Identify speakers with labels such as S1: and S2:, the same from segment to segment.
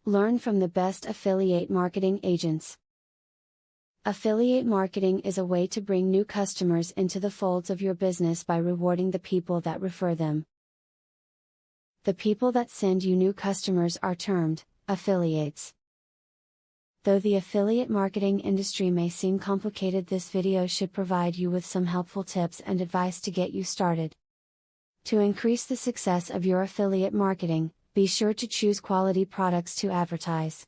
S1: Learn from the best affiliate marketing agents. Affiliate marketing is a way to bring new customers into the folds of your business by rewarding the people that refer them. The people that send you new customers are termed affiliates. Though the affiliate marketing industry may seem complicated, this video should provide you with some helpful tips and advice to get you started. To increase the success of your affiliate marketing, be sure to choose quality products to advertise.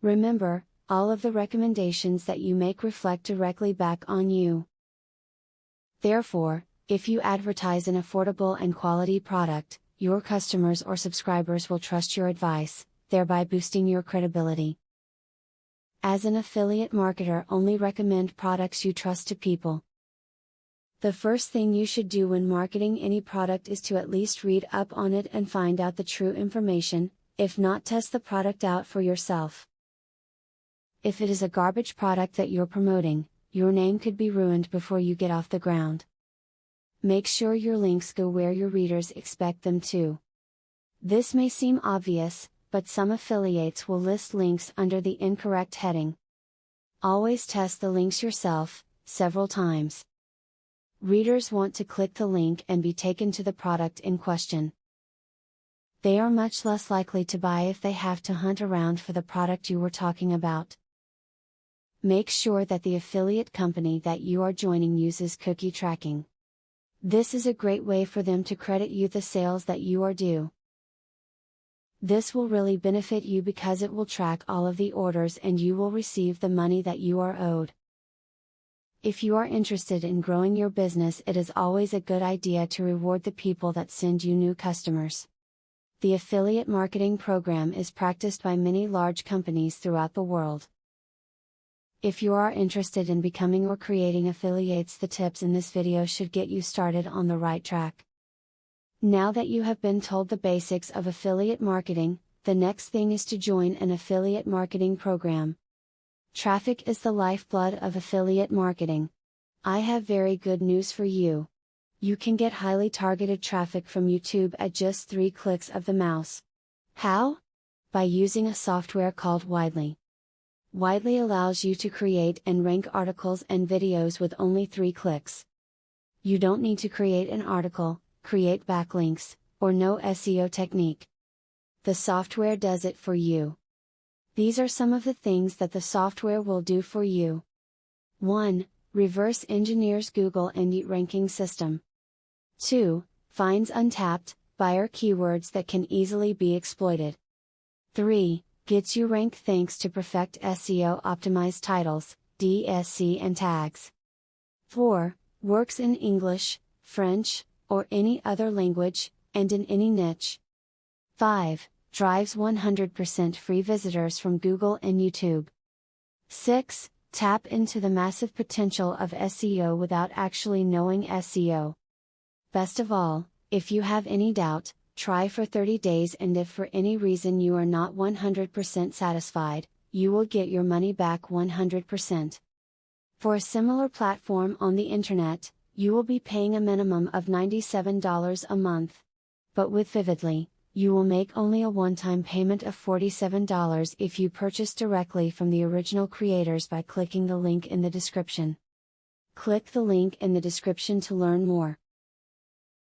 S1: Remember, all of the recommendations that you make reflect directly back on you. Therefore, if you advertise an affordable and quality product, your customers or subscribers will trust your advice, thereby boosting your credibility. As an affiliate marketer, only recommend products you trust to people. The first thing you should do when marketing any product is to at least read up on it and find out the true information, if not, test the product out for yourself. If it is a garbage product that you're promoting, your name could be ruined before you get off the ground. Make sure your links go where your readers expect them to. This may seem obvious, but some affiliates will list links under the incorrect heading. Always test the links yourself, several times. Readers want to click the link and be taken to the product in question. They are much less likely to buy if they have to hunt around for the product you were talking about. Make sure that the affiliate company that you are joining uses cookie tracking. This is a great way for them to credit you the sales that you are due. This will really benefit you because it will track all of the orders and you will receive the money that you are owed. If you are interested in growing your business, it is always a good idea to reward the people that send you new customers. The affiliate marketing program is practiced by many large companies throughout the world. If you are interested in becoming or creating affiliates, the tips in this video should get you started on the right track. Now that you have been told the basics of affiliate marketing, the next thing is to join an affiliate marketing program. Traffic is the lifeblood of affiliate marketing. I have very good news for you. You can get highly targeted traffic from YouTube at just 3 clicks of the mouse. How? By using a software called Widely. Widely allows you to create and rank articles and videos with only 3 clicks. You don't need to create an article, create backlinks, or know SEO technique. The software does it for you. These are some of the things that the software will do for you. 1. Reverse engineers Google and Yeet ranking system. 2. Finds untapped buyer keywords that can easily be exploited. 3. Gets you ranked thanks to perfect SEO optimized titles, DSC and tags. 4. Works in English, French, or any other language, and in any niche. 5. Drives 100% free visitors from Google and YouTube. 6. Tap into the massive potential of SEO without actually knowing SEO. Best of all, if you have any doubt, try for 30 days, and if for any reason you are not 100% satisfied, you will get your money back 100%. For a similar platform on the internet, you will be paying a minimum of $97 a month. But with Vividly, you will make only a one-time payment of $47 if you purchase directly from the original creators by clicking the link in the description. Click the link in the description to learn more.